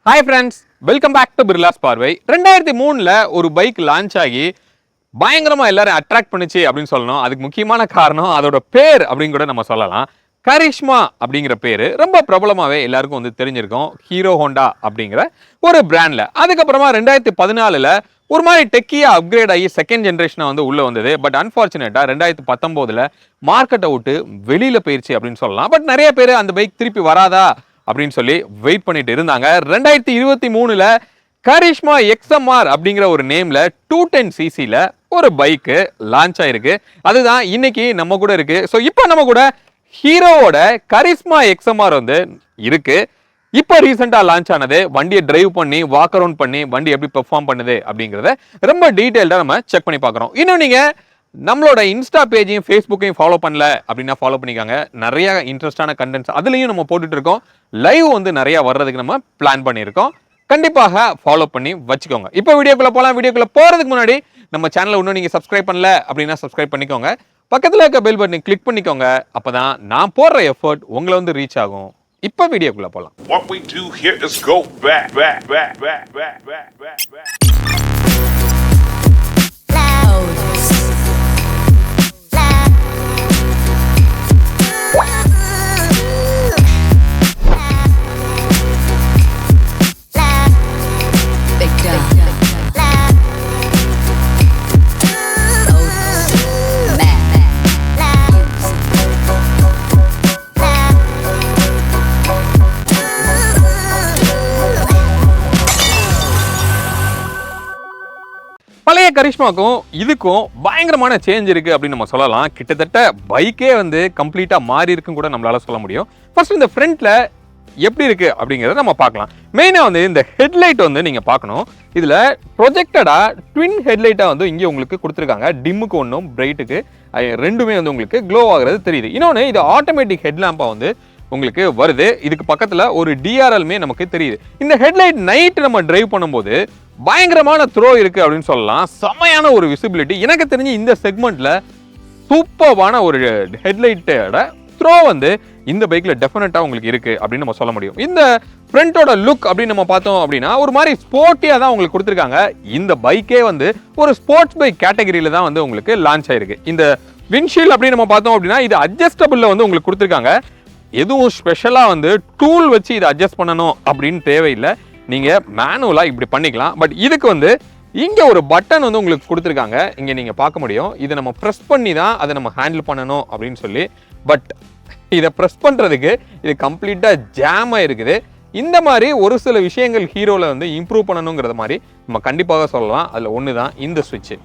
Hi friends, welcome back to Birla's பார்வை. 2003ல ஒரு bike launch ஆகி பயங்கரமா எல்லாரும் அட்ராக்ட் பண்ணுச்சு அப்படின்னு சொல்லணும். அதுக்கு முக்கியமான காரணம் அதோட பேர் அப்படின்னு கூட நம்ம சொல்லலாம். கரிஷ்மா அப்படிங்கிற பேரு ரொம்ப பிரபலமாவே எல்லாருக்கும் வந்து தெரிஞ்சிருக்கும். ஹீரோ ஹோண்டா அப்படிங்கிற ஒரு பிராண்ட்ல. அதுக்கப்புறமா 2014ல ஒரு மாதிரி டெக்கியா அப்கிரேட் ஆகி செகண்ட் ஜெனரேஷனா வந்து உள்ள வந்தது. பட் அன்பார்ச்சுனேட்டா 2019ல மார்க்கெட்டை விட்டு வெளியில போயிருச்சு அப்படின்னு சொல்லலாம். பட் நிறைய பேர் அந்த பைக் திருப்பி வராதா அப்படின்னு சொல்லி வெயிட் பண்ணிட்டு இருந்தாங்க. 2023ல கரிஷ்மா XMR அப்படிங்கிற ஒரு நேம்ல 210cc ஒரு பைக்கு லான்ச் ஆயிருக்கு. அதுதான் இன்னைக்கு நம்ம கூட இருக்கு. ஸோ இப்போ நம்ம கூட ஹீரோவோட கரிஷ்மா XMR வந்து இருக்கு. இப்போ ரீசெண்டா லான்ச் ஆனது. வண்டியை டிரைவ் பண்ணி வாக் அரவுண்ட் பண்ணி வண்டி எப்படி பெர்ஃபார்ம் பண்ணுது அப்படிங்கிறத ரொம்ப டீடைல்டா நம்ம செக் பண்ணி பார்க்குறோம். இன்னும் நீங்க நம்மளோட இன்ஸ்டா பேஜையும் ஃபேஸ்புக்கையும் ஃபாலோ பண்ணல அப்படின்னா ஃபாலோ பண்ணிக்காங்க. நிறைய இன்ட்ரெஸ்டான கண்டென்ட்ஸ் அதுலயும் நம்ம போட்டுட்டு இருக்கோம். லைவ் வந்து நிறைய வர்றதுக்கு நம்ம பிளான் பண்ணியிருக்கோம். கண்டிப்பாக ஃபாலோ பண்ணி வச்சுக்கோங்க. இப்போ வீடியோக்குள்ள போகலாம். வீடியோக்குள்ள போறதுக்கு முன்னாடி நம்ம சேனலை இன்னும் நீங்க சப்ஸ்கிரைப் பண்ணல அப்படின்னா சப்ஸ்கிரைப் பண்ணிக்கோங்க. பக்கத்துல இருக்க பெல் பட்டனை கிளிக் பண்ணிக்கோங்க. அப்பதான் நான் போடுற எஃபர்ட் உங்களை வந்து ரீச் ஆகும். இப்போ வீடியோக்குள்ள போகலாம். What we do here is go back. பழைய கரிஷ்மாக்கும் இதுக்கும் பயங்கரமான சேஞ்ச் இருக்கு அப்படின்னு நம்ம சொல்லலாம். கிட்டத்தட்ட பைக்கே வந்து கம்ப்ளீட்டா மாறி இருக்குன்னு கூட நம்மளால சொல்ல முடியும். ஃபர்ஸ்ட் இந்த ஃப்ரண்ட்ல எப்படி இருக்கு அப்படிங்கறத நம்ம பார்க்கலாம். மெயினா வந்து இந்த ஹெட்லைட் வந்து நீங்க பார்க்கணும். இதுல ப்ரொஜெக்டடா ட்வின் ஹெட்லைட்டா வந்து இங்கே உங்களுக்கு கொடுத்துருக்காங்க. டிம்முக்கு ஒன்றும் பிரைட்டுக்கு ரெண்டுமே வந்து உங்களுக்கு க்ளோ ஆகுறது தெரியுது. இன்னொன்று இது ஆட்டோமேட்டிக் ஹெட்லாம்பா வந்து உங்களுக்கு வருது. இதுக்கு பக்கத்துல ஒரு டிஆர்எல்மே நமக்கு தெரியுது. இந்த ஹெட்லைட் நைட் நம்ம டிரைவ் பண்ணும்போது பயங்கரமான த்ரோ இருக்கு அப்படின்னு சொல்லலாம். செமையான ஒரு விசிபிலிட்டி. எனக்கு தெரிஞ்சு இந்த செக்மெண்ட்ல சூப்பர்வான ஒரு ஹெட்லைட்டோட த்ரோ வந்து இந்த பைக்ல டெஃபினட்டா உங்களுக்கு இருக்கு அப்படின்னு நம்ம சொல்ல முடியும். இந்த ஃப்ரண்டோட லுக் அப்படின்னு நம்ம பார்த்தோம் அப்படின்னா ஒரு மாதிரி ஸ்போர்ட்டியா தான் உங்களுக்கு கொடுத்துருக்காங்க. இந்த பைக்கே வந்து ஒரு ஸ்போர்ட்ஸ் பைக் கேட்டகரியில தான் வந்து உங்களுக்கு லான்ச் ஆயிருக்கு. இந்த விண்ட்ஷீல்ட் அப்படின்னு நம்ம பார்த்தோம் அப்படின்னா இது அட்ஜஸ்டபிள்ல வந்து உங்களுக்கு கொடுத்துருக்காங்க. எதுவும் ஸ்பெஷலா வந்து டூல் வச்சு இதை அட்ஜஸ்ட் பண்ணணும் அப்படின்னு தேவையில்லை. நீங்க மேனுவலா இப்படி பண்ணிக்கலாம். பட் இதுக்கு வந்து இங்க ஒரு பட்டன் வந்து உங்களுக்கு கொடுத்துருக்காங்க. இங்க நீங்க பார்க்க முடியும். இதை நம்ம ப்ரெஸ் பண்ணி தான் அதை நம்ம ஹேண்டில் பண்ணணும் அப்படின்னு சொல்லி. பட் இதை ப்ரெஸ் பண்றதுக்கு இது கம்ப்ளீட்டா ஜாம் ஆயிருக்குது. இந்த மாதிரி ஒரு சில விஷயங்கள் ஹீரோல வந்து இம்ப்ரூவ் பண்ணணுங்கிறத மாதிரி நம்ம கண்டிப்பாக சொல்லலாம். அதுல ஒன்று தான் இந்த சுவிட்ச்.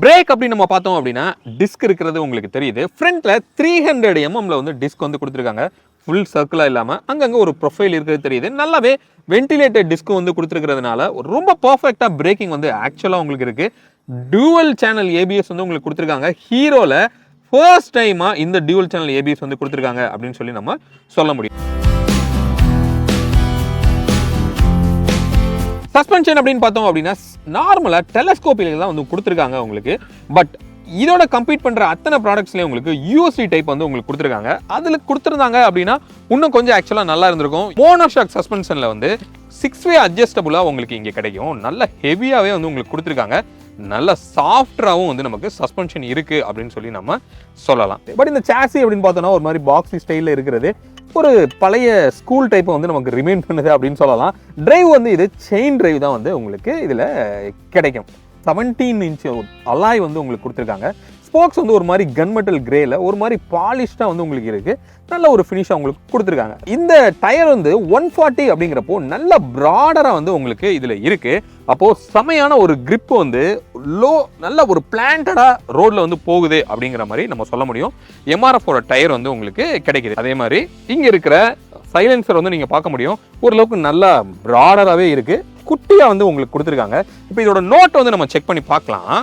பிரேக் அப்படின்னு நம்ம பார்த்தோம் அப்படின்னா டிஸ்க் இருக்கிறது உங்களுக்கு தெரியுது. ஃப்ரண்ட்ல 300 mm வந்து டிஸ்க் வந்து கொடுத்துருக்காங்க. ஃபுல் சர்க்கிளா இல்லாம அங்கங்க ஒரு ப்ரொஃபைல் இருக்கிறது தெரியுது. நல்லாவே வென்டிலேட்டட் டிஸ்க் வந்து கொடுத்துருக்கிறதுனால ரொம்ப பர்ஃபெக்டா பிரேக்கிங் வந்து ஆக்சுவலா உங்களுக்கு இருக்கு. டூவல் சேனல் ஏபிஎஸ் வந்து உங்களுக்கு கொடுத்துருக்காங்க. ஹீரோல ஃபர்ஸ்ட் டைமா இந்த டூவல் சேனல் ஏபிஎஸ் வந்து கொடுத்துருக்காங்க அப்படின்னு சொல்லி நம்ம சொல்ல முடியும். சஸ்பென்ஷன் அப்படின்னு பார்த்தோம் அப்படின்னா நார்மலா டெலஸ்கோப்பில தான் வந்து கொடுத்துருக்காங்க உங்களுக்கு. பட் இதோட கம்பீட் பண்ற அத்தனை ப்ராடக்ட்ஸ்லயும் உங்களுக்கு யூஎஸ்டி டைப் வந்து உங்களுக்கு கொடுத்துருக்காங்க. அதுல கொடுத்துருந்தாங்க அப்படின்னா இன்னும் கொஞ்சம் ஆக்சுவலா நல்லா இருந்திருக்கும். மோனோஷாக் சஸ்பென்ஷன்ல வந்து 6-வே அட்ஜஸ்டபுளா உங்களுக்கு இங்க கிடைக்கும். நல்ல ஹெவியாவே வந்து உங்களுக்கு கொடுத்துருக்காங்க. நல்ல சாஃப்டாவும் வந்து நமக்கு சஸ்பென்ஷன் இருக்கு அப்படின்னு சொல்லி நம்ம சொல்லலாம். பட் இந்த சாசி அப்படின்னு பார்த்தோம்னா ஒரு மாதிரி பாக்ஸி ஸ்டைல்ல இருக்கிறது ஒரு பழைய ஸ்கூல் டைப்பை வந்து நமக்கு ரிமைண்ட் பண்ணுது அப்படின்னு சொல்லலாம். டிரைவ் வந்து இது செயின் டிரைவ் தான் வந்து உங்களுக்கு இதில் கிடைக்கும். 17 inch அலாய் வந்து உங்களுக்கு கொடுத்துருக்காங்க. ஸ்போக்ஸ் வந்து ஒரு மாதிரி கன்மெட்டல் கிரேல ஒரு மாதிரி பாலிஷ்டா வந்து உங்களுக்கு இருக்கு. நல்ல ஒரு ஃபினிஷா உங்களுக்கு கொடுத்துருக்காங்க. இந்த டயர் வந்து 140 அப்படிங்கிறப்போ நல்ல ப்ராடரா வந்து உங்களுக்கு இதுல இருக்கு. அப்போ செமையான ஒரு கிரிப் வந்து நல்ல ஒரு பிளான்டடா ரோட்ல வந்து போகுது அப்படிங்கிற மாதிரி நம்ம சொல்ல முடியும். எம்ஆர்எஃப் டயர் வந்து உங்களுக்கு கிடைக்குது. அதே மாதிரி இங்க இருக்கிற சைலன்சர் வந்து நீங்க பார்க்க முடியும். ஓரளவுக்கு நல்லா ப்ராடராகவே இருக்கு. குட்டியா வந்து உங்களுக்கு கொடுத்துருக்காங்க. இப்போ இதோட நோட் வந்து நம்ம செக் பண்ணி பார்க்கலாம்.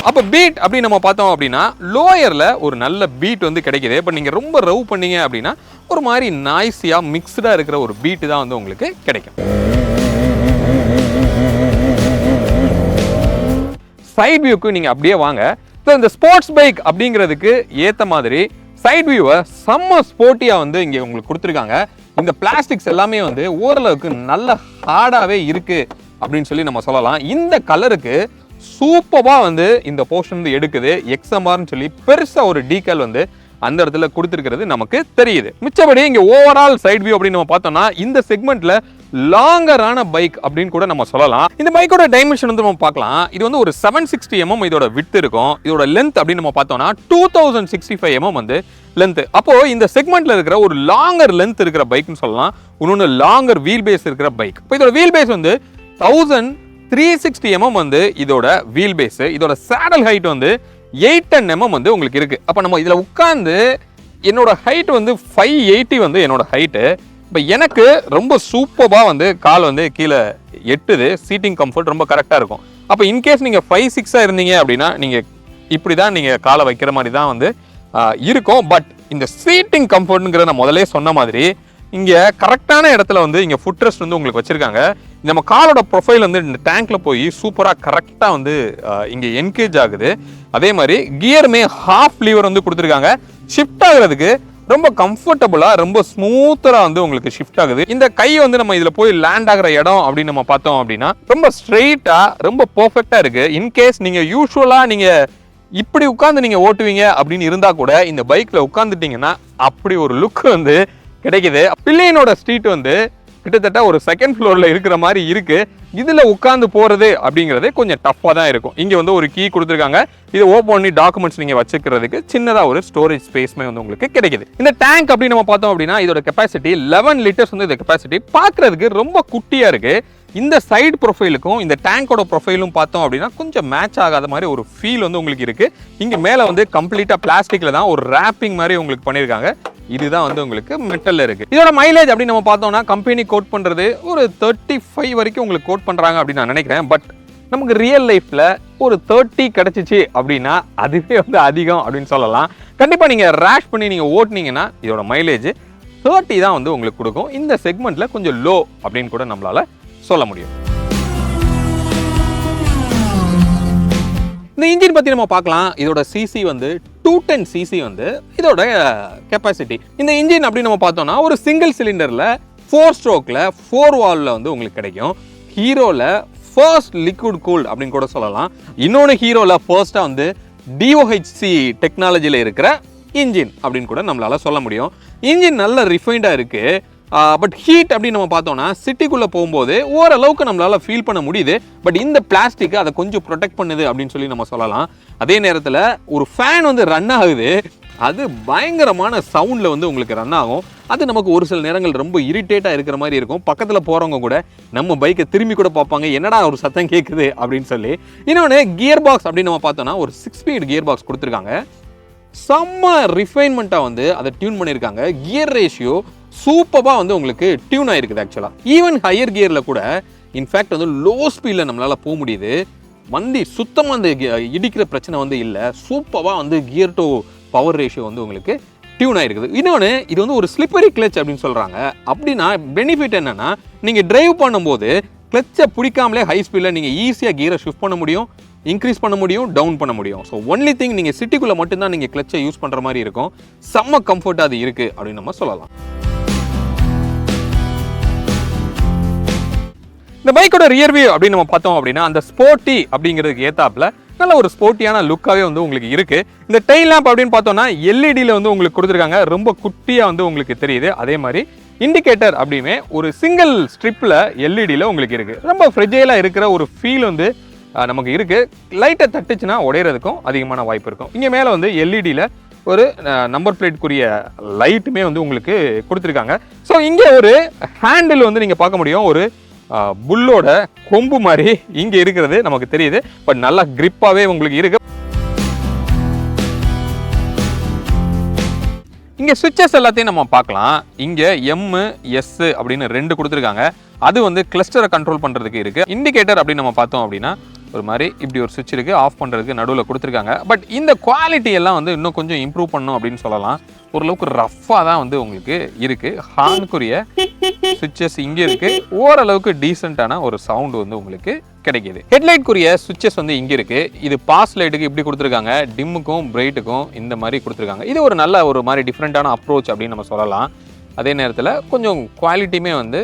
அப்ப பீட் அப்படி நம்ம பார்த்தோம் அப்படின்னா லோயர்ல ஒரு நல்ல பீட் வந்து கிடைக்குது. இப்ப நீங்க ரொம்ப ரவ் பண்ணீங்க அப்படின்னா ஒரு மாதிரி நாய்ஸியா மிக்ஸ்டா இருக்கிற ஒரு பீட் தான் வந்து உங்களுக்கு கிடைக்கும். சைட் வியூக்கு நீங்க அப்படியே வாங்க. ஸோ இந்த ஸ்போர்ட்ஸ் பைக் அப்படிங்கிறதுக்கு ஏற்ற மாதிரி சைட் வியூவை செம்ம ஸ்போர்ட்டியா வந்து இங்கே உங்களுக்கு கொடுத்துருக்காங்க. இந்த பிளாஸ்டிக்ஸ் எல்லாமே வந்து ஓரளவுக்கு நல்ல ஹார்டாவே இருக்கு அப்படின்னு சொல்லி நம்ம சொல்லலாம். இந்த கலருக்கு சூப்பரா வந்து இந்த போர்ஷன் வந்து எடுக்குது. XMRன்னு சொல்லி பெருசா ஒரு டீக்கல் வந்து அந்த இடத்துல கொடுத்துருக்கிறது நமக்கு தெரியுது. மிச்சபடி இங்க ஓவரால் சைட் வியூ அப்படின்னு நம்ம பார்த்தோம்னா இந்த செக்மெண்ட்ல லாங்கரான பைக் அப்படின்னு கூட நம்ம சொல்லலாம். இந்த பைக்கோட டைமென்ஷன் வந்து நம்ம பார்க்கலாம். இது வந்து ஒரு 760 mm இதோட விட்த் இருக்கும். இதோட லென்த் அப்படின்னு நம்ம பார்த்தோம்னா 2065 mm வந்து லென்த். அப்போ இந்த செக்மெண்ட்ல இருக்கிற ஒரு லாங்கர் லென்த் இருக்கிற பைக்னு சொல்லலாம். இன்னொன்று லாங்கர் வீல் பேஸ் இருக்கிற பைக். இப்போ இதோட வீல் பேஸ் வந்து 1360 mm வந்து இதோட வீல் பேஸ். இதோட சேடல் ஹைட் வந்து 810 mm வந்து உங்களுக்கு இருக்கு. அப்ப நம்ம இதுல உட்கார்ந்து என்னோட ஹைட் வந்து 580 வந்து என்னோட ஹைட்டு. இப்போ எனக்கு ரொம்ப சூப்பரா வந்து கால் வந்து கீழே எட்டுது. சீட்டிங் கம்ஃபர்ட் ரொம்ப கரெக்டா இருக்கும். அப்போ இன்கேஸ் நீங்க 5'6" இருந்தீங்க அப்படின்னா நீங்க இப்படிதான் நீங்க காலை வைக்கிற மாதிரி தான் வந்து இருக்கும். பட் இந்த சீட்டிங் கம்ஃபர்ட்ங்கிறத நான் முதல்ல சொன்ன மாதிரி இங்க கரெக்டான இடத்துல வந்து இங்க ஃபுட் ரெஸ்ட் வந்து உங்களுக்கு வச்சிருக்காங்க. நம்ம காலோட ப்ரொஃபைல் வந்து இந்த டேங்க்ல போய் சூப்பரா கரெக்டா வந்து இங்க என்கேஜ் ஆகுது. அதே மாதிரி கியருமே ஹாஃப் லீவர் வந்து கொடுத்துருக்காங்க. ஷிஃப்ட் ஆகுறதுக்கு ரொம்ப கம்ஃபர்டபுளா ரொம்ப ஸ்மூத்தரா வந்து உங்களுக்கு ஷிஃப்ட் ஆகுது. இந்த கை வந்து நம்ம இதுல போய் லேண்ட் ஆகுற இடம் அப்படின்னு நம்ம பார்த்தோம் அப்படின்னா ரொம்ப ஸ்ட்ரெயிட்டா ரொம்ப பெர்ஃபெக்ட்டா இருக்கு. இன்கேஸ் நீங்க யூஸ்வலா நீங்க இப்படி உட்கார்ந்து நீங்க ஓட்டுவீங்க அப்படின்னு இருந்தா கூட இந்த பைக்ல உட்கார்ந்துட்டீங்கன்னா அப்படி ஒரு லுக் வந்து கிடைக்குது. பில்லியனோட ஸ்ட்ரீட் வந்து கிட்டத்தட்ட ஒரு செகண்ட் ஃப்ளோர்ல இருக்கிற மாதிரி இருக்கு. இதுல உட்கார்ந்து போறது அப்படிங்கிறது கொஞ்சம் டஃப்பா தான் இருக்கும். இங்க வந்து ஒரு கீ கொடுத்துருக்காங்க. இதை ஓப்பன் பண்ணி டாக்குமெண்ட்ஸ் நீங்க வச்சுக்கிறதுக்கு சின்னதா ஒரு ஸ்டோரேஜ் ஸ்பேஸ்மே வந்து உங்களுக்கு கிடைக்குது. இந்த டேங்க் அப்படின்னு நம்ம பார்த்தோம் அப்படின்னா இதோட கெப்பாசிட்டி 11 லிட்டர்ஸ் வந்து இந்த கெப்பாசிட்டி பார்க்கறதுக்கு ரொம்ப குட்டியா இருக்கு. இந்த சைடு ப்ரொஃபைலுக்கும் இந்த டேங்கோட ப்ரொஃபைலும் பார்த்தோம் அப்படின்னா கொஞ்சம் மேட்ச் ஆகாத மாதிரி ஒரு ஃபீல் வந்து உங்களுக்கு இருக்கு. இங்க மேல வந்து கம்ப்ளீட்டா பிளாஸ்டிக்ல தான் ஒரு ரேப்பிங் மாதிரி உங்களுக்கு பண்ணிருக்காங்க. இதுதான் வந்து உங்களுக்கு மெட்டல்ல இருக்கு. இதோட மைலேஜ் அப்படின்னு நம்ம பார்த்தோம்னா கம்பெனி கோட் பண்றது ஒரு 35 வரைக்கும் உங்களுக்கு கோட் பண்றாங்க அப்படின்னு நான் நினைக்கிறேன். பட் நமக்கு ரியல் லைஃப்ல ஒரு 30 கிடைச்சிச்சு அப்படின்னா அதுவே வந்து அதிகம் அப்படின்னு சொல்லலாம். கண்டிப்பா நீங்க ரேஷ் பண்ணி நீங்க ஓட்டுனீங்கன்னா இதோட மைலேஜ் 30 தான் வந்து உங்களுக்கு கொடுக்கும். இந்த செக்மெண்ட்ல கொஞ்சம் லோ அப்படின்னு கூட நம்மளால சொல்ல முடியும். இந்த இன்ஜின் பத்தி நம்ம பார்க்கலாம். இதோட சிசி வந்து 210 சிசி வந்து இதோட கெப்பாசிட்டி. இந்த இன்ஜின் அப்படி நம்ம பார்த்தோம்னா ஒரு சிங்கிள் சிலிண்டர்ல 4 ஸ்ட்ரோக்ல 4 வால்வ்ல வந்து உங்களுக்கு கிடைக்கும். ஹீரோல ஃபர்ஸ்ட் லிக்விட் கூல்ட் அப்படின்னு கூட சொல்லலாம். இன்னொன்று ஹீரோல ஃபர்ஸ்டா வந்து DOHC டெக்னாலஜில இருக்கிற இன்ஜின் அப்படின்னு கூட நம்மளால சொல்ல முடியும். இன்ஜின் நல்ல ரிஃபைண்டா இருக்கு. பட் ஹீட் அப்படின்னு நம்ம பார்த்தோம்னா சிட்டிக்குள்ள போகும்போது ஓரளவுக்கு நம்மளால ஃபீல் பண்ண முடியுது. பட் இந்த பிளாஸ்டிக் அதை கொஞ்சம் ப்ரொடெக்ட் பண்ணுது அப்படின்னு சொல்லி நம்ம சொல்லலாம். அதே நேரத்தில் ஒரு ஃபேன் வந்து ரன் ஆகுது. அது பயங்கரமான சவுண்ட்ல வந்து உங்களுக்கு ரன் ஆகும். அது நமக்கு ஒரு சில நேரங்கள் ரொம்ப இரிட்டேட்டா இருக்கிற மாதிரி இருக்கும். பக்கத்துல போறவங்க கூட நம்ம பைக்கை திரும்பி கூட பார்ப்பாங்க, என்னடா ஒரு சத்தம் கேட்குது அப்படின்னு சொல்லி. இன்னொன்று கியர் பாக்ஸ் அப்படின்னு நம்ம பார்த்தோம்னா ஒரு 6 ஸ்பீட் கியர் பாக்ஸ் கொடுத்துருக்காங்க. செம்ம ரிஃபைன்மெண்ட்டா வந்து அதை டியூன் பண்ணியிருக்காங்க. கியர் ரேஷியோ சூப்பராக வந்து உங்களுக்கு டியூன் ஆயிருக்குது. ஆக்சுவலாக ஈவன் ஹையர் கியரில் கூட இன்ஃபேக்ட் வந்து லோ ஸ்பீடில் நம்மளால் போக முடியுது. வண்டி சுத்தமாக அந்த இடிக்கிற பிரச்சனை வந்து இல்லை. சூப்பராக வந்து கியர் டு பவர் ரேஷியோ வந்து உங்களுக்கு டியூன் ஆயிருக்குது. இன்னொன்று இது வந்து ஒரு ஸ்லிப்பரி கிளச் அப்படின்னு சொல்கிறாங்க. அப்படின்னா பெனிஃபிட் என்னன்னா நீங்கள் டிரைவ் பண்ணும்போது கிளச்சை பிடிக்காமலே ஹை ஸ்பீடில் நீங்கள் ஈஸியாக கியரை ஷிஃப்ட் பண்ண முடியும், இன்க்ரீஸ் பண்ண முடியும், டவுன் பண்ண முடியும். ஸோ ஒன்லி திங் நீங்கள் சிட்டிக்குள்ளே மட்டும்தான் நீங்கள் கிளச்சை யூஸ் பண்ணுற மாதிரி இருக்கும். செம்ம கம்ஃபர்ட்டாக அது இருக்குது அப்படின்னு நம்ம சொல்லலாம். இந்த பைக்கோட ரியர் வியூ அப்படின்னு நம்ம பார்த்தோம் அப்படின்னா அந்த ஸ்போர்ட்டி அப்படிங்கிறதுக்கு ஏத்தாப்புல நல்ல ஒரு ஸ்போர்ட்டியான லுக்காவே வந்து உங்களுக்கு இருக்கு. இந்த டெயில் லேம்ப் அப்படின்னு பார்த்தோம்னா எல்இடியில் வந்து உங்களுக்கு கொடுத்துருக்காங்க. ரொம்ப குட்டியாக வந்து உங்களுக்கு தெரியுது. அதே மாதிரி இண்டிகேட்டர் அப்படியுமே ஒரு சிங்கிள் ஸ்ட்ரிப்பில் எல்இடியில் உங்களுக்கு இருக்கு. ரொம்ப ஃப்ரெஜைலாக இருக்கிற ஒரு ஃபீல் வந்து நமக்கு இருக்கு. லைட்டை தட்டுச்சுன்னா உடையிறதுக்கும் அதிகமான வாய்ப்பு இருக்கும். இங்கே மேலே வந்து எல்இடியில் ஒரு நம்பர் பிளேட்க்குரிய லைட்டுமே வந்து உங்களுக்கு கொடுத்துருக்காங்க. ஸோ இங்கே ஒரு ஹேண்டில் வந்து நீங்கள் பார்க்க முடியும். ஒரு புல்லோட கொம்பு மாதிரி இங்க இருக்கிறது நமக்கு தெரியுது. பட் நல்லா கிரிப்பாவே உங்களுக்கு இருக்கு. இங்க சுவிட்சஸ் எல்லாத்தையும் நம்ம பார்க்கலாம். இங்க MS அப்படின்னு 2 கொடுத்துருக்காங்க. அது வந்து கிளஸ்டரை கண்ட்ரோல் பண்றதுக்கு இருக்கு. இண்டிகேட்டர் அப்படின்னு நம்ம பார்த்தோம் அப்படின்னா ஒரு மாதிரி இப்படி ஒரு சுவிட்ச் இருக்கு, ஆஃப் பண்றதுக்கு நடுவில் கொடுத்துருக்காங்க. பட் இந்த குவாலிட்டி எல்லாம் வந்து இன்னும் கொஞ்சம் இம்ப்ரூவ் பண்ணணும் அப்படின்னு சொல்லலாம். ஓரளவுக்கு ரஃப்பாக தான் வந்து உங்களுக்கு இருக்கு. ஹார்னுக்குரிய சுவிட்சஸ் இங்கே இருக்கு. ஓரளவுக்கு டீசெண்டான ஒரு சவுண்டு வந்து உங்களுக்கு கிடைக்கிது. ஹெட்லைட்க்குரிய சுவிட்சஸ் வந்து இங்கே இருக்குது. இது பாஸ் லைட்டுக்கு இப்படி கொடுத்துருக்காங்க, டிம்முக்கும் பிரைட்டுக்கும் இந்த மாதிரி கொடுத்துருக்காங்க. இது ஒரு நல்ல ஒரு மாதிரி டிஃப்ரெண்ட்டான அப்ரோச் அப்படின்னு நம்ம சொல்லலாம். அதே நேரத்தில் கொஞ்சம் குவாலிட்டியுமே வந்து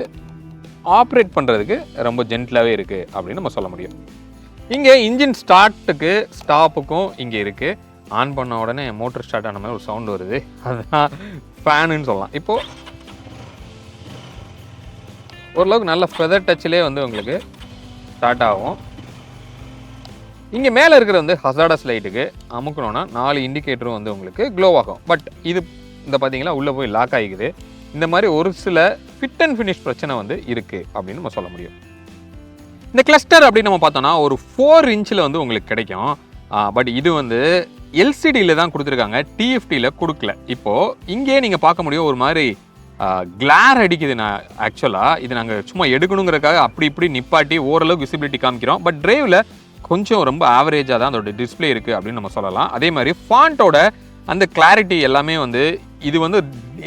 ஆப்ரேட் பண்ணுறதுக்கு ரொம்ப ஜென்டிலாகவே இருக்குது அப்படின்னு நம்ம சொல்ல முடியும். இங்கே இன்ஜின் ஸ்டார்ட்டுக்கு ஸ்டாப்புக்கும் இங்கே இருக்குது. ஆன் பண்ண உடனே மோட்டர் ஸ்டார்ட் ஆன மாதிரி ஒரு சவுண்டு வருது, அதுதான் ஃபேனுன்னு சொல்லலாம். இப்போது ஓரளவுக்கு நல்ல ஃபெதர் டச்சிலே வந்து உங்களுக்கு ஸ்டார்ட் ஆகும். இங்கே மேலே இருக்கிற வந்து ஹசார்டஸ் லைட்டுக்கு அமுக்கணும்னா 4 இண்டிகேட்டரும் வந்து உங்களுக்கு க்ளோ ஆகும். பட் இது இந்த பார்த்தீங்களா உள்ளே போய் லாக் ஆகிக்குது. இந்த மாதிரி ஒரு சில ஃபிட் அண்ட் ஃபினிஷ் பிரச்சனை வந்து இருக்குது அப்படின்னு நம்ம சொல்ல முடியும். இந்த கிளஸ்டர் அப்படின்னு நம்ம பார்த்தோம்னா ஒரு 4 இன்ச்சில் வந்து உங்களுக்கு கிடைக்கும். பட் இது வந்து எல்சிடியில் தான் கொடுத்துருக்காங்க, டிஎஃப்டியில் கொடுக்கல. இப்போது இங்கே நீங்கள் பார்க்க முடியும் ஒரு மாதிரி கிளார் அடிக்குது. நான் ஆக்சுவலாக இது நாங்கள் சும்மா எடுக்கணுங்கிறதுக்காக அப்படி இப்படி நிப்பாட்டி ஓரளவுக்கு விசிபிலிட்டி காமிக்கிறோம். பட் டிரைவில் கொஞ்சம் ரொம்ப ஆவரேஜாக தான் அதோட டிஸ்பிளே இருக்குது அப்படின்னு நம்ம சொல்லலாம். அதே மாதிரி ஃபாண்ட்டோட அந்த கிளாரிட்டி எல்லாமே வந்து இது வந்து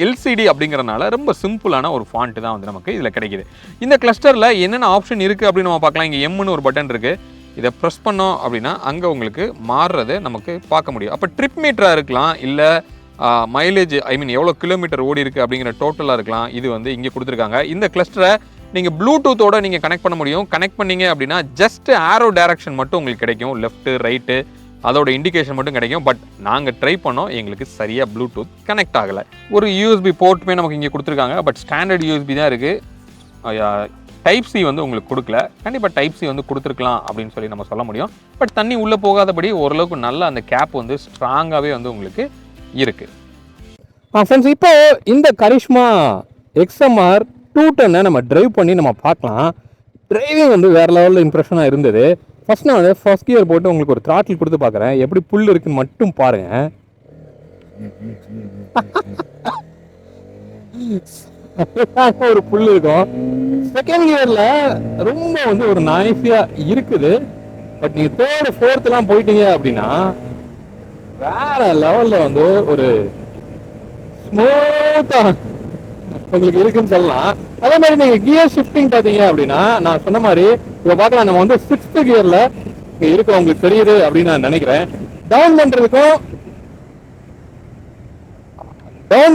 எல்சிடி அப்படிங்கிறனால ரொம்ப சிம்பிளான ஒரு ஃபாண்ட்டு தான் வந்து நமக்கு இதில் கிடைக்கிது. இந்த கிளஸ்டரில் என்னென்ன ஆப்ஷன் இருக்குது அப்படின்னு நம்ம பார்க்கலாம். இங்கே எம்னு ஒரு பட்டன் இருக்குது. இதை ப்ரெஸ் பண்ணோம் அப்படின்னா அங்கே உங்களுக்கு மாறுறது நமக்கு பார்க்க முடியும். அப்போ ட்ரிப் மீட்டராக இருக்கலாம், இல்லை மைலேஜ் எவ்வளோ கிலோமீட்டர் ஓடி இருக்குது அப்படிங்கிற டோட்டலாக இருக்கலாம். இது வந்து இங்கே கொடுத்துருக்காங்க. இந்த கிளஸ்டரை நீங்கள் ப்ளூடூத்தோட நீங்கள் கனெக்ட் பண்ண முடியும். கனெக்ட் பண்ணீங்க அப்படின்னா ஜஸ்ட் ஆரோ டைரக்ஷன் மட்டும் உங்களுக்கு கிடைக்கும், லெஃப்ட்டு ரைட்டு அதோட இண்டிகேஷன் மட்டும் கிடைக்கும். பட் நாங்கள் ட்ரை பண்ணோம், எங்களுக்கு சரியாக ப்ளூடூத் கனெக்ட் ஆகலை. ஒரு யூஎஸ்பி போர்ட்டுமே நமக்கு இங்கே கொடுத்துருக்காங்க. பட் ஸ்டாண்டர்ட் யூஎஸ்பி தான் இருக்குது. டைப் சி வந்து உங்களுக்கு கொடுக்கல. கண்டிப்பாக டைப் சி வந்து கொடுத்துருக்கலாம் அப்படின்னு சொல்லி நம்ம சொல்ல முடியும். பட் தண்ணி உள்ளே போகாதபடி ஓரளவுக்கு நல்ல அந்த கேப் வந்து ஸ்ட்ராங்காகவே வந்து உங்களுக்கு இருக்குது. ஃப்ரெண்ட்ஸ், இப்போ இந்த கரிஷ்மா XMR 210 நம்ம டிரைவ் பண்ணி நம்ம பார்க்கலாம். டிரைவிங் வந்து வேறு லெவலில் இம்ப்ரெஷனாக இருந்தது. ஃபர்ஸ்ட் நான் வந்து ஃபர்ஸ்ட் கியர் போட்டு உங்களுக்கு ஒரு த்ராட்டில் கொடுத்து பார்க்குறேன். எப்படி புல் இருக்குன்னு மட்டும் பாருங்கள். ஒரு புல் இருக்கும். செகண்ட் கியரில் ரொம்ப வந்து ஒரு நாய்ஸியாக இருக்குது. பட் நீங்கள் 3rd 4th போயிட்டீங்க அப்படின்னா வேற லெவலில் வந்து ஒரு ஸ்மூத்தாக உங்களுக்கு இருக்குன்னு சொல்லலாம். அதே மாதிரி நீங்க கியர் ஷிஃப்டிங் பாத்தீங்க அப்படின்னா நான் சொன்ன மாதிரி இதை பார்க்கலாம். நம்ம வந்து 6th கியர்ல இருக்கு, உங்களுக்கு தெரியுது அப்படின்னு நான் நினைக்கிறேன். டவுன்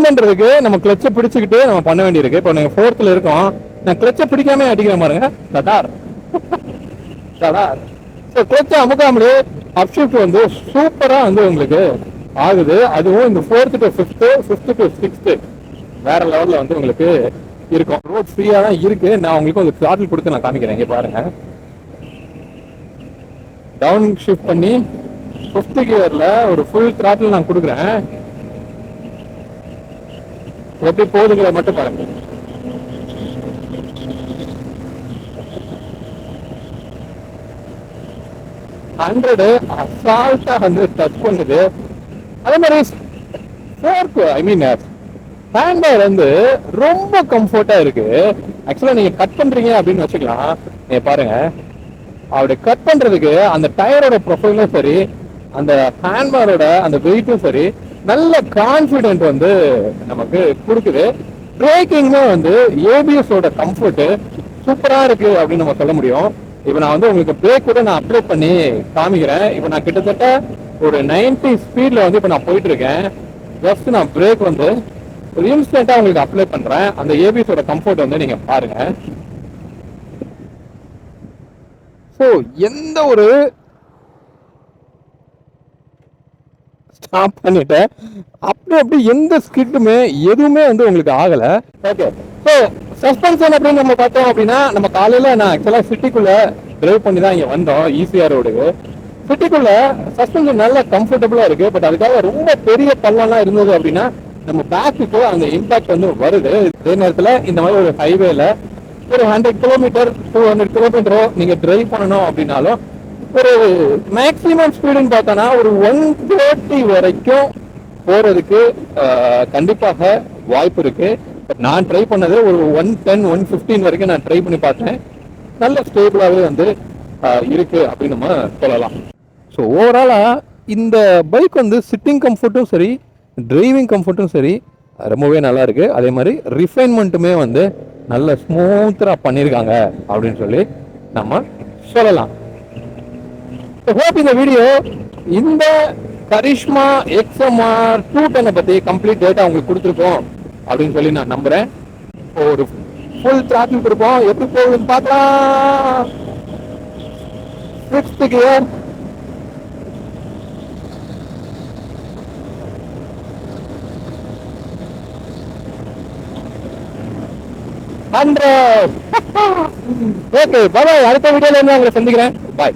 பண்றதுக்கு நம்ம கிளச்சை பிடிச்சுக்கிட்டு நம்ம பண்ண வேண்டியிருக்கு. இப்போ நீங்க 4th இருக்கோம், நான் கிளச்சை பிடிக்காம அடிக்கிற பாருங்க, தடார் தடார். ஸோ கிளச்சை அமுக்காமலே அப் ஷிஃப்ட் வந்து சூப்பரா வந்து உங்களுக்கு ஆகுது. அதுவும் இந்த 4th to 5th 5th to 6th வேற லெவல்ல வந்து உங்களுக்கு இருக்கும். ரோட் ஃப்ரீயா தான் இருக்கு. நான் உங்களுக்கு ஒரு த்ராட்டில் கொடுத்து நான் காமிக்கிறேன். இங்க பாருங்க, டவுன் ஷிஃப்ட் பண்ணி 5th கியர்ல ஒரு ஃபுல் த்ராட்டில் நான் கொடுக்குறேன். எப்படி போகுதுங்கிற மட்டும் பாருங்க. ஹண்ட்ரடு அசால்ட்டா வந்து டச் பண்ணுது. அதே மாதிரி ஹேண்ட்பேர் வந்து ரொம்ப கம்ஃபர்ட்டா இருக்கு. ஆக்சுவலா நீங்க கட் பண்றீங்க அப்படின்னு வச்சுக்கலாம். நீங்க பாருங்க, அப்படி கட் பண்றதுக்கு அந்த டயரோட ப்ரொஃபைலும் சரி, அந்த ஹேண்ட்பேரோட அந்த வெயிட்டும் சரி, நல்ல கான்ஃபிடென்ட் வந்து நமக்கு கொடுக்குது. பிரேக்கிங்மே வந்து ஏபிஎஸோட கம்ஃபர்ட் சூப்பரா இருக்கு அப்படின்னு நம்ம சொல்ல முடியும். இப்போ நான் வந்து உங்களுக்கு பிரேக் கூட நான் அப்ளை பண்ணி காமிக்கிறேன். இப்போ நான் கிட்டத்தட்ட ஒரு 90 ஸ்பீட்ல வந்து இப்போ நான் போயிட்டு இருக்கேன். ஜஸ்ட் நான் பிரேக் வந்து ஒரு இன்ஸ்டன்டா உங்களுக்கு அப்ளை பண்றேன். அந்த ஏபிஎஸோட கம்ஃபர்ட் வந்து நீங்க பாருங்க. ஸோ எந்த ஒரு ஸ்டாப் பண்ணிட்டேன், அப்படி எந்த ஸ்கிட்டுமே எதுவுமே வந்து உங்களுக்கு ஆகல. ஓகே, ஸோ சஸ்பென்ஷன் அப்படின்னு நம்ம பார்த்தோம் அப்படின்னா, நம்ம காலையில நான் ஆக்சுவலா சிட்டிக்குள்ள டிரைவ் பண்ணி தான் இங்க வந்தோம். ஈசிஆர் ரோடுக்கு சிட்டிக்குள்ள சஸ்பென்ஷன் நல்லா கம்ஃபர்டபுளா இருக்கு. பட் அதுக்காக ரொம்ப பெரிய பள்ளம்லாம் இருந்தது அப்படின்னா நம்ம பேக்குக்கு அந்த இம்பாக்ட் வந்து வருது. அதே நேரத்தில் இந்த மாதிரி ஒரு ஹைவேல ஒரு 100 கிலோமீட்டர் 200 கிலோமீட்டரோ நீங்க டிரைவ் பண்ணணும் அப்படின்னாலும் ஒரு மேக்சிமம் ஸ்பீடுன்னு பார்த்தோன்னா ஒரு 130 வரைக்கும் போறதுக்கு கண்டிப்பாக வாய்ப்பு இருக்கு. நான் ட்ரை பண்ணது ஒரு 110 115 வரைக்கும் நான் ட்ரை பண்ணி பார்த்தேன். நல்ல ஸ்டேபிளாகவே வந்து இருக்கு அப்படின்னு நம்ம சொல்லலாம். ஸோ ஓவராலா இந்த பைக் வந்து சிட்டிங் கம்ஃபர்ட்டும் சரி, டிரைவிங் கம்ஃபர்ட்டும் சரி ரொம்பவே நல்லா இருக்கு. அதே மாதிரி ரிஃபைன்மெண்ட்டுமே வந்து நல்ல ஸ்மூத்தாக பண்ணியிருக்காங்க அப்படின்னு சொல்லி நம்ம சொல்லலாம். ஹோப் இந்த வீடியோ இந்த கரிஷ்மா XMR 210 பத்தி கம்ப்ளீட் டேட்டா உங்களுக்கு கொடுத்துருக்கோம் அப்படின்னு சொல்லி நான் நம்புறேன். ஒரு ஃபுல் த்ராட்டில் கொடுப்போம், எப்படி போகுதுன்னு பார்க்கலாம். 6th gear, okay bye. அடுத்த வீடியோல இருந்து உங்களை சந்திக்கிறேன். பாய்.